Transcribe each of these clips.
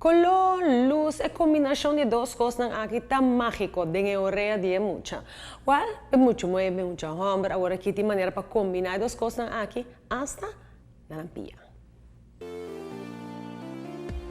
Color, luz e combinação de duas coisas não aqui tá mágico de orelha de mucha. Well, é muito mueve, muita homem, agora aqui tem maneira para combinar duas coisas não aqui hasta na lampia.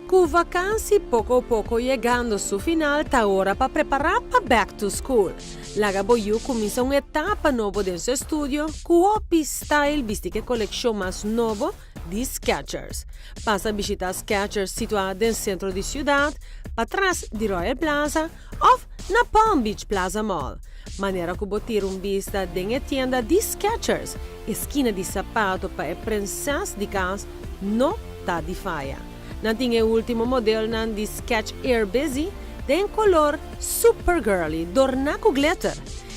Com vacância pouco a pouco chegando ao final, tá hora para preparar para back to school. Laga Boyu começa uma etapa nova dentro do estúdio, com o Style viste que coleção mais nova de Skechers. Passa a visitar Skechers situada no centro da cidade, para trás de Royal Plaza ou na Palm Beach Plaza Mall. Maneira que botar vista da tienda de Skechers, esquina de sapato para a princesa de casa, não tá de falha. Não tinha o último modelo de Sketch Air Busy, tem color super girly, dorna com glitter.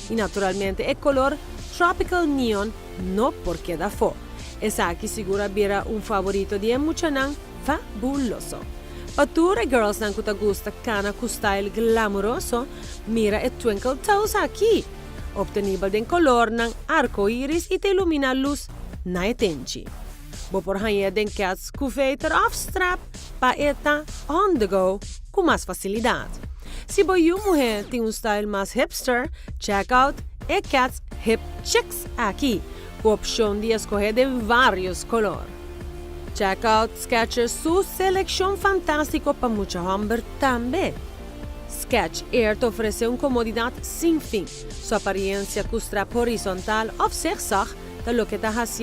E naturalmente é color tropical neon, não porque da fo. Essa aqui segura vira favorito de muchanan fabuloso. Patura girls que te gusta cana com style glamouroso, mira e Twinkle Toes aqui. Obtenível de color arco-iris e te ilumina luz na etenchi. Vou por hanha den cats com feiter off-strap para eta on the go com mais facilidade. Se você mulher tem style mais hipster, check out e cats hip chicks aqui, com opção de escolher de vários colores. Check out Skechers sua seleção fantástica para muita homem também. Sketch Air te oferece uma comodidade sem fim. Sua aparência com strap horizontal ou zigzag é o que te faz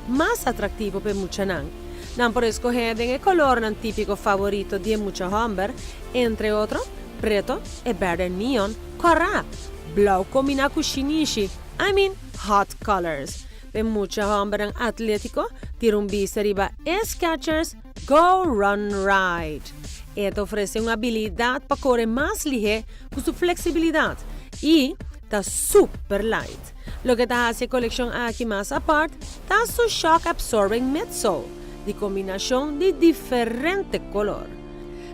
mais atrativo para muita gente. Não por escolher o color típico favorito de muita homem, entre outros, preto e verde neon, corá, blau combina com shinichi, hot colors. Para muita homem atlético, ter vista arriba Skechers Go Run Ride. Ele oferece uma habilidade para correr mais ligeiro com sua flexibilidade e está super light. Lo que hace a colección aquí más aparte, está su shock absorbing midsole, de combinación de diferente color.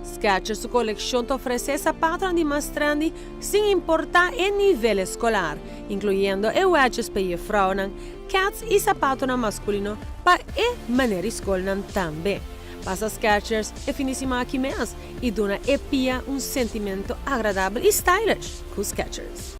Skechers su colección te ofrece zapatos de más trendy sin importar el nivel escolar, incluyendo wedges para vrouwen, cats y zapatos masculino para manera escolar también. Passa Skechers é finíssima aqui mesmo e dona epia sentimiento agradable e stylish com Skechers.